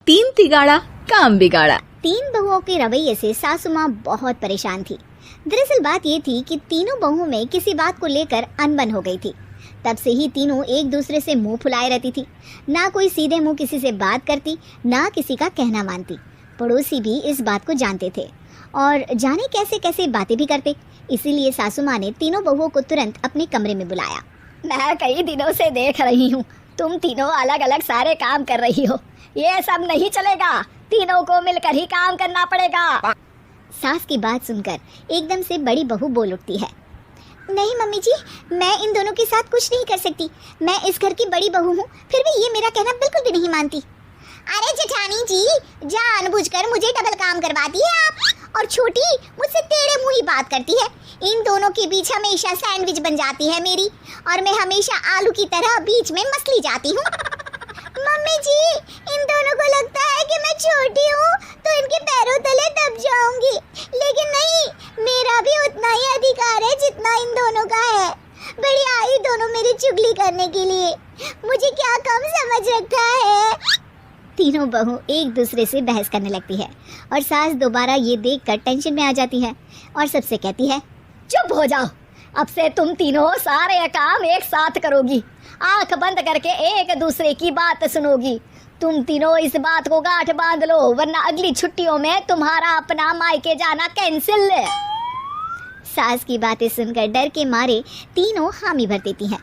तीन तिगाड़ा काम बिगाड़ा। तीन बहुओं के रवैये से सासू माँ बहुत परेशान थी। दरअसल बात ये थी कि तीनों बहुओं में किसी बात को लेकर अनबन हो गई थी। तब से ही तीनों एक दूसरे से मुंह फुलाए रहती थी। ना कोई सीधे मुंह किसी से बात करती, ना किसी का कहना मानती। पड़ोसी भी इस बात को जानते थे और जाने कैसे कैसे बातें भी करते। इसीलिए सासू माँ ने तीनों बहुओं को तुरंत अपने कमरे में बुलाया। मैं कई दिनों से देख रही हूँ, तुम तीनों अलग अलग सारे काम कर रही हो। ये सब नहीं चलेगा, तीनों को मिलकर ही काम करना पड़ेगा। सास की बात सुनकर एकदम से बड़ी बहू बोल उठती है। नहीं मम्मी जी, मैं इन दोनों के साथ कुछ नहीं कर सकती। मैं इस घर की बड़ी बहू हूँ, फिर भी ये मेरा कहना बिल्कुल भी नहीं मानती। अरे जेठानी जी, जानबूझकर मुझे डबल काम करवाती है आप। और छोटी मुझसे टेढ़े मुंह ही बात करती है। इन दोनों के बीच हमेशा सैंडविच बन जाती है मेरी, और मैं हमेशा आलू की तरह बीच में मसली जाती हूँ। मम्मी जी, इन दोनों को लगता है कि मैं छोटी हूँ तो इनके पैरों तले दब जाऊंगी, लेकिन नहीं, मेरा भी उतना ही अधिकार है जितना इन दोनों का है। बड़ी आई दोनों मेरी चुगली करने के लिए, मुझे क्या कम समझ रखा है। तीनों बहू एक दूसरे से बहस करने लगती है और सास दोबारा ये देखकर टेंशन में आ जाती है और सबसे कहती है, चुप हो जाओ, अब से तुम तीनों सारे काम एक साथ करोगी। आंख बंद करके एक दूसरे की बात सुनोगी। तुम तीनों इस बात को गांठ बांध लो, वरना अगली छुट्टियों में तुम्हारा अपना मायके जाना कैंसिल। सास की बातें सुनकर डर के मारे तीनों हामी भर देती हैं।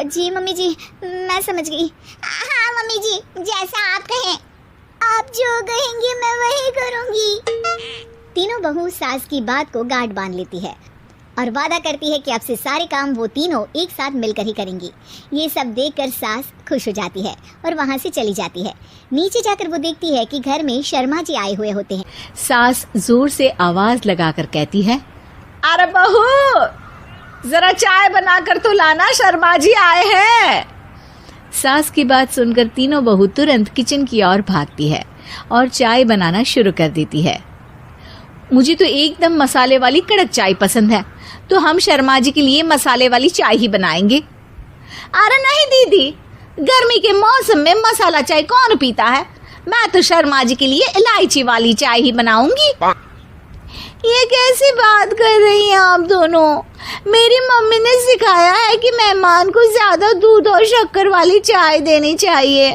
जी मम्मी जी, मैं समझ गई। हाँ मम्मी जी, जैसा आप कहें, आप जो कहेंगी मैं वही करूंगी। तीनों बहू सास की बात को गांठ बांध लेती है और वादा करती है कि अब से सारे काम वो तीनों एक साथ मिलकर ही करेंगी। ये सब देखकर सास खुश हो जाती है और वहाँ से चली जाती है। नीचे जाकर वो देखती है कि घर में शर्मा जी आए हुए होते हैं। सास जोर से आवाज लगाकर कहती है, अरे बहू, जरा चाय बनाकर तो लाना, शर्मा जी आए हैं। सास की बात सुनकर तीनों बहू तुरंत किचन की ओर भागती है और चाय बनाना शुरू कर देती है। मुझे तो एकदम मसाले वाली कड़क चाय पसंद है, तो हम शर्मा जी के लिए मसाले वाली चाय ही बनाएंगे। अरे नहीं दीदी, गर्मी के मौसम में मसाला चाय कौन पीता है? मैं तो शर्मा जी के लिए इलायची वाली चाय ही बनाऊंगी। ये कैसी बात कर रही हैं आप दोनों? मेरी मम्मी ने सिखाया है कि मेहमान को ज्यादा दूध और शक्कर वाली चाय देनी चाहिए,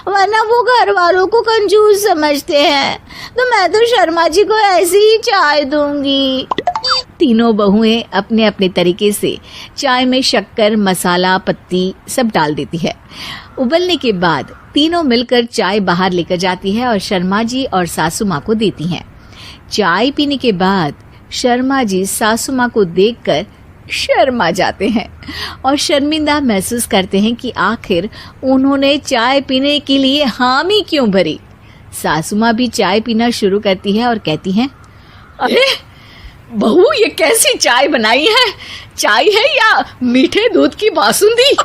वरना वो घर वालों को कंजूस समझते हैं। तो मैं तो शर्मा जी को ऐसी ही चाय दूंगी। तीनों बहुएं अपने अपने तरीके से चाय में शक्कर, मसाला, पत्ती सब डाल देती है। उबलने के बाद तीनों मिलकर चाय बाहर लेकर जाती है और शर्मा जी और सासू माँ को देती हैं। चाय पीने के बाद शर्मा जी सासू माँ को देखकर शर्मा जाते हैं और शर्मिंदा महसूस करते हैं कि आखिर उन्होंने चाय पीने के लिए हामी क्यों भरी। सासू माँ भी चाय पीना शुरू करती है और कहती हैं, अरे बहू, ये कैसी चाय बनाई है? चाय है या मीठे दूध की बासुंदी?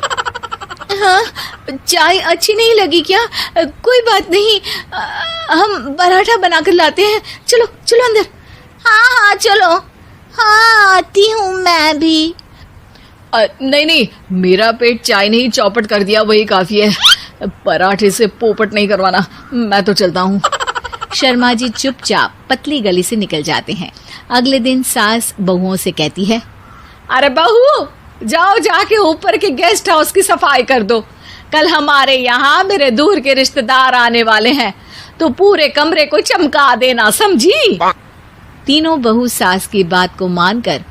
हाँ, चाय अच्छी नहीं लगी क्या? कोई बात नहीं, हम पराठा बनाकर लाते हैं। चलो चलो अंदर। हाँ हाँ चलो। हाँ आती हूँ मैं भी। नहीं नहीं, मेरा पेट चाय ने ही चौपट कर दिया, वही काफी है। पराठे से पोपट नहीं करवाना, मैं तो चलता हूँ। शर्मा जी चुपचाप पतली गली से निकल जाते हैं। अगले दिन सास बहुओं से कहती है, अरे बहू, जाओ जाके ऊपर के गेस्ट हाउस की सफाई कर दो। कल हमारे यहाँ मेरे दूर के रिश्तेदार आने वाले हैं, तो पूरे कमरे को चमका देना, समझी? तीनों बहू सास की बात को मानकर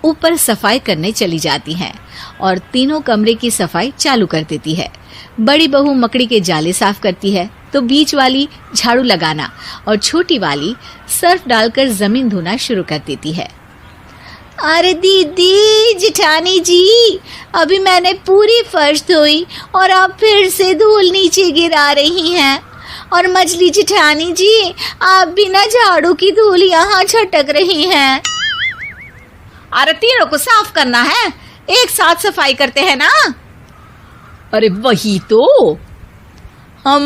ऊपर सफाई करने चली जाती हैं और तीनों कमरे की सफाई चालू कर देती है। बड़ी बहू मकड़ी के जाले साफ करती है, तो बीच वाली झाड़ू लगाना और छोटी वाली सर्फ डालकर जमीन धोना शुरू कर देती है। अरे दीदी, जेठानी जी, अभी मैंने पूरी फर्श धोई और आप फिर से धूल नीचे गिरा रही हैं। और मछली जेठानी जी, आप बिना झाड़ू की धूल यहाँ छटक रही हैं। अरे तीनों को साफ करना है, एक साथ सफाई करते हैं ना। अरे वही तो, हम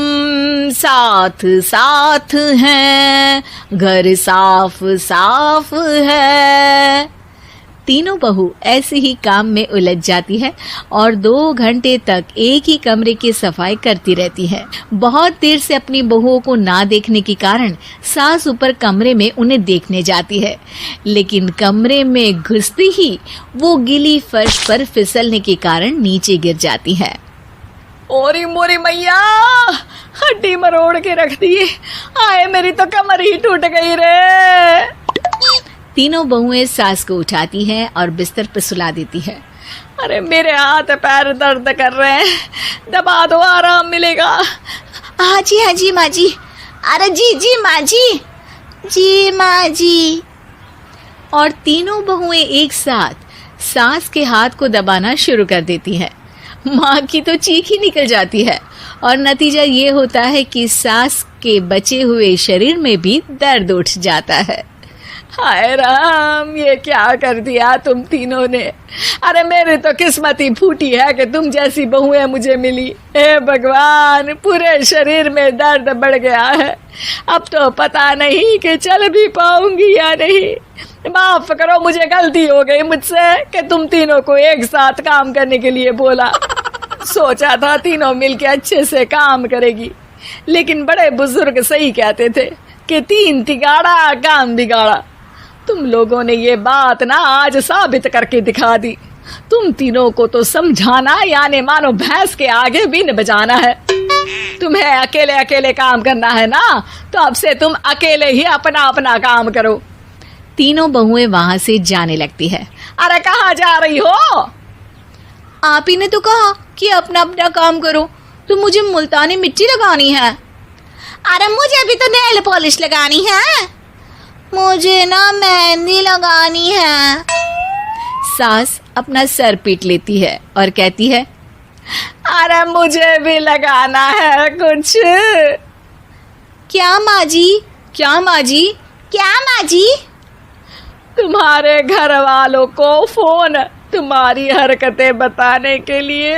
साथ साथ हैं, घर साफ साफ है। तीनों बहू ऐसे ही काम में उलझ जाती है और 2 घंटे तक एक ही कमरे की सफाई करती रहती है। बहुत देर से अपनी बहुओं को ना देखने के कारण सास ऊपर कमरे में उन्हें देखने जाती है, लेकिन कमरे में घुसती ही वो गीली फर्श पर फिसलने के कारण नीचे गिर जाती है। ओरी मोरी मैया, हड्डी मरोड़ के रख दी। आए मेरी तो कमर ही टूट गई रे। तीनों बहुएं सास को उठाती हैं और बिस्तर पर सुला देती है। अरे मेरे हाथ पैर दर्द कर रहे हैं, दबा दो आराम मिलेगा। हाँ जी माँ जी। अरे जी माँ जी, जी माँ जी। और तीनों बहुएं एक साथ सास के हाथ को दबाना शुरू कर देती हैं। माँ की तो चीख ही निकल जाती है और नतीजा ये होता है कि सास के बचे हुए शरीर में भी दर्द उठ जाता है। हाय राम, ये क्या कर दिया तुम तीनों ने। अरे मेरी तो किस्मत ही फूटी है कि तुम जैसी बहुएं मुझे मिली। हे भगवान, पूरे शरीर में दर्द बढ़ गया है। अब तो पता नहीं कि चल भी पाऊंगी या नहीं। माफ करो, मुझे गलती हो गई मुझसे कि तुम तीनों को एक साथ काम करने के लिए बोला। सोचा था तीनों मिलके अच्छे से काम करेगी, लेकिन बड़े बुजुर्ग सही कहते थे कि 3 तिगाड़ा काम बिगाड़ा। तुम लोगों ने ये बात ना आज साबित करके दिखा दी। तुम तीनों को तो समझाना यानी मानो भैंस के आगे भी न बजाना है। तुम्हें अकेले अकेले काम करना है ना, तो अब से तुम अकेले ही अपना अपना काम करो। तीनों बहुएं वहां से जाने लगती है। अरे कहाँ जा रही हो? आप ही ने तो कहा कि अपना अपना काम करो, तो मुझे मुल्तानी मिट्टी लगानी है। अरे मुझे भी तो नेल पॉलिश लगानी है। मुझे ना मेहंदी लगानी है। सास अपना सर पीट लेती है और कहती है, अरे मुझे भी लगाना है कुछ। क्या माँ जी? क्या माँ जी? क्या माँ जी? तुम्हारे घर वालों को फोन तुम्हारी हरकतें बताने के लिए।